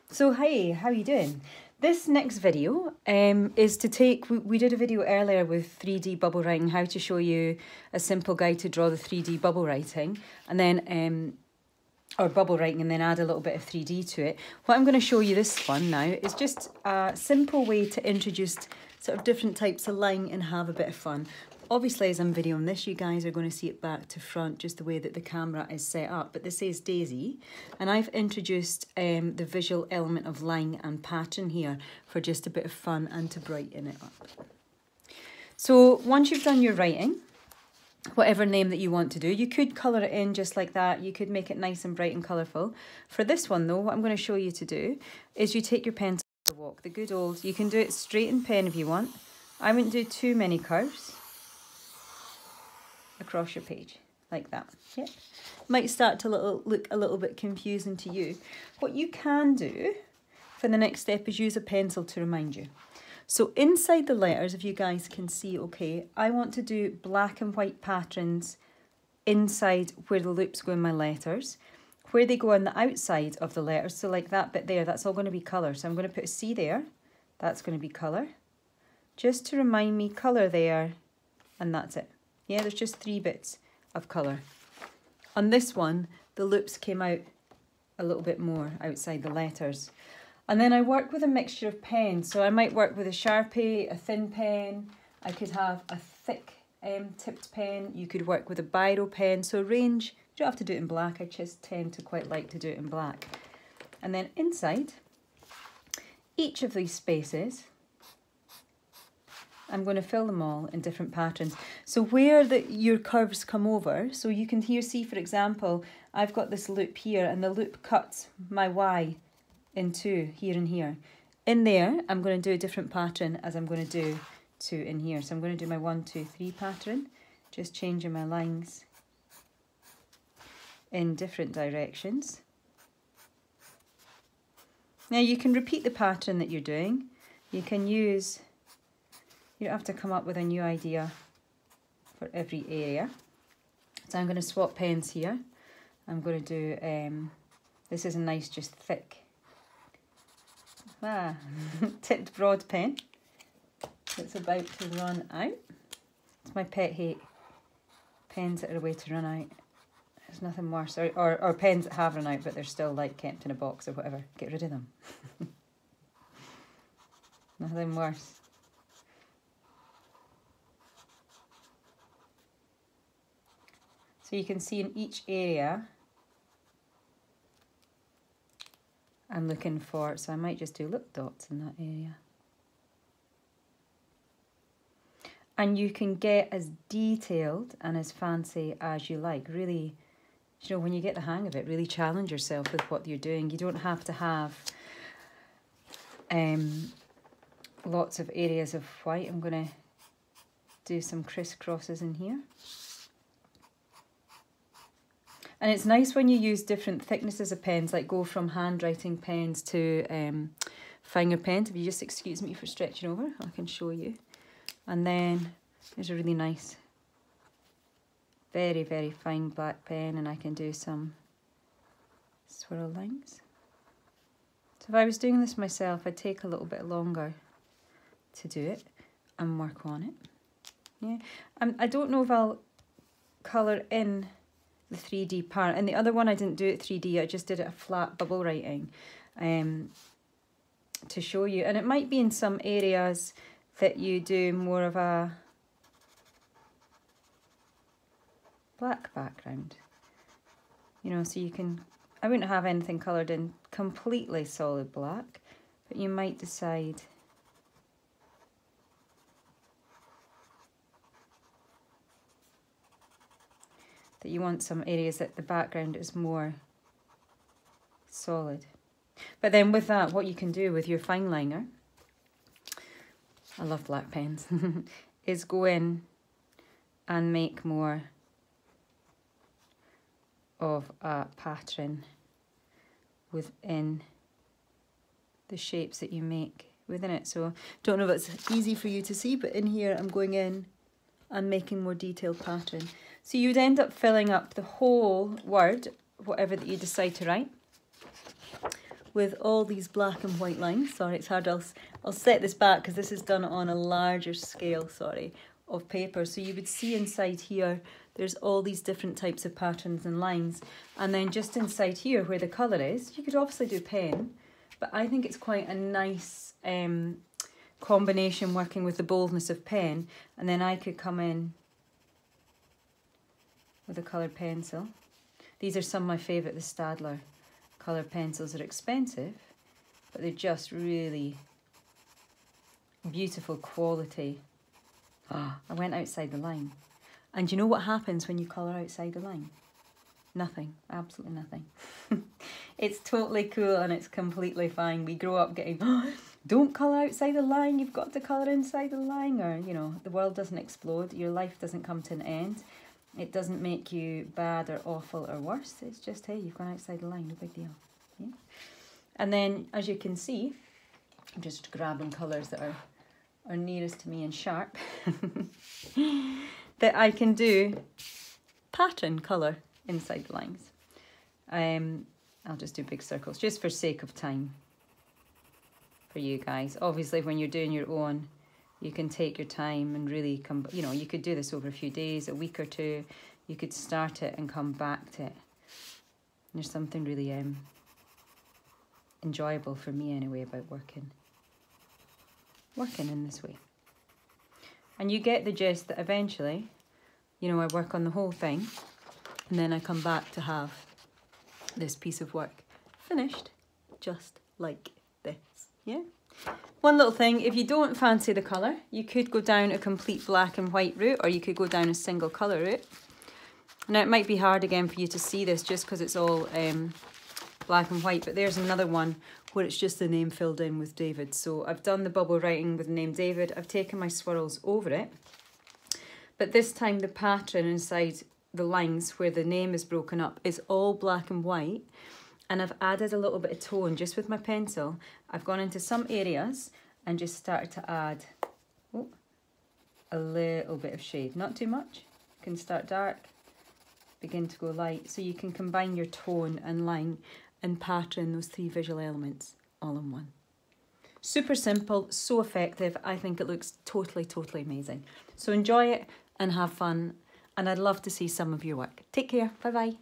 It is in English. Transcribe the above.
So hey, how are you doing? This next video is to take, we did a video earlier with 3D bubble writing, how to show you a simple guide to draw the 3D bubble writing, and then, or bubble writing, and then add a little bit of 3D to it. What I'm going to show you this one now is just a simple way to introduce sort of different types of line and have a bit of fun. Obviously, as I'm videoing this, you guys are going to see it back to front, just the way that the camera is set up. But this is Daisy, and I've introduced the visual element of line and pattern here for just a bit of fun and to brighten it up. So once you've done your writing, whatever name that you want to do, you could colour it in just like that. You could make it nice and bright and colourful. For this one though, what I'm going to show you to do is you take your pencil to walk, the good old, you can do it straight in pen if you want. I wouldn't do too many curves across your page like that. Yeah, might start to look a little bit confusing to you. What you can do for the next step is use a pencil to remind you. So inside the letters, if you guys can see okay, I want to do black and white patterns inside where the loops go in my letters. Where they go on the outside of the letters, so like that bit there, that's all going to be colour. So I'm going to put a C there, that's going to be colour. Just to remind me, colour there, and that's it. Yeah, there's just 3 bits of colour. On this one, the loops came out a little bit more outside the letters. And then I work with a mixture of pens. So I might work with a Sharpie, a thin pen. I could have a thick tipped pen. You could work with a biro pen. So range, you don't have to do it in black. I just tend to quite like to do it in black. And then inside each of these spaces, I'm going to fill them all in different patterns. So where your curves come over, so you can here see, for example, I've got this loop here and the loop cuts my Y in 2 here and here. In there, I'm going to do a different pattern as I'm going to do 2 in here. So I'm going to do my 1, 2, 3 pattern, just changing my lines in different directions. Now you can repeat the pattern that you're doing. You can use, you don't have to come up with a new idea for every area. So I'm going to swap pens here. I'm going to do, this is a nice just thick, tipped broad pen. It's about to run out. It's my pet hate. Pens that are a way to run out. There's nothing worse. Or pens that have run out but they're still like kept in a box or whatever. Get rid of them. Nothing worse. So you can see in each area I'm looking for, so I might just do lip dots in that area. And you can get as detailed and as fancy as you like. Really, you know, when you get the hang of it, really challenge yourself with what you're doing. You don't have to have lots of areas of white. I'm going to do some crisscrosses in here. And it's nice when you use different thicknesses of pens, like go from handwriting pens to finger pens. If you just excuse me for stretching over, I can show you. And then there's a really nice, very, very fine black pen, and I can do some swirl lines. So if I was doing this myself, I'd take a little bit longer to do it and work on it. Yeah, I don't know if I'll colour in the 3D part, and the other one I didn't do it 3D, I just did it a flat bubble writing to show you. And it might be in some areas that you do more of a black background, you know, so you can, I wouldn't have anything coloured in completely solid black, but you might decide that you want some areas that the background is more solid. But then with that, what you can do with your fine liner, I love black pens, is go in and make more of a pattern within the shapes that you make within it. So don't know if it's easy for you to see, but in here I'm going in and making more detailed pattern. So you would end up filling up the whole word, whatever that you decide to write, with all these black and white lines. Sorry, it's hard. I'll set this back because this is done on a larger scale, sorry, of paper. So you would see inside here, there's all these different types of patterns and lines. And then just inside here where the colour is, you could obviously do pen, but I think it's quite a nice combination working with the boldness of pen. And then I could come in with a coloured pencil. These are some of my favourite, the Staedtler coloured pencils. Are expensive, but they're just really beautiful quality. I went outside the line. And you know what happens when you colour outside the line? Nothing, absolutely nothing. It's totally cool and it's completely fine. We grow up getting, don't colour outside the line, you've got to colour inside the line, or, you know, the world doesn't explode, your life doesn't come to an end. It doesn't make you bad or awful or worse. It's just, hey, you've gone outside the line, no big deal. Yeah? And then, as you can see, I'm just grabbing colours that are nearest to me and sharp, that I can do pattern colour inside the lines. I'll just do big circles, just for sake of time for you guys. Obviously, when you're doing your own, you can take your time and really come, you know, you could do this over a few days, a week or two. You could start it and come back to it. There's something really enjoyable for me anyway about working in this way. And you get the gist that eventually, you know, I work on the whole thing and then I come back to have this piece of work finished just like this, yeah? One little thing, if you don't fancy the colour, you could go down a complete black and white route, or you could go down a single colour route. Now it might be hard again for you to see this just because it's all black and white, but there's another one where it's just the name filled in with David. So I've done the bubble writing with the name David, I've taken my swirls over it, but this time the pattern inside the lines where the name is broken up is all black and white. And I've added a little bit of tone just with my pencil. I've gone into some areas and just started to add a little bit of shade. Not too much. You can start dark, begin to go light. So you can combine your tone and line and pattern, those three visual elements, all in one. Super simple, so effective. I think it looks totally, totally amazing. So enjoy it and have fun. And I'd love to see some of your work. Take care. Bye-bye.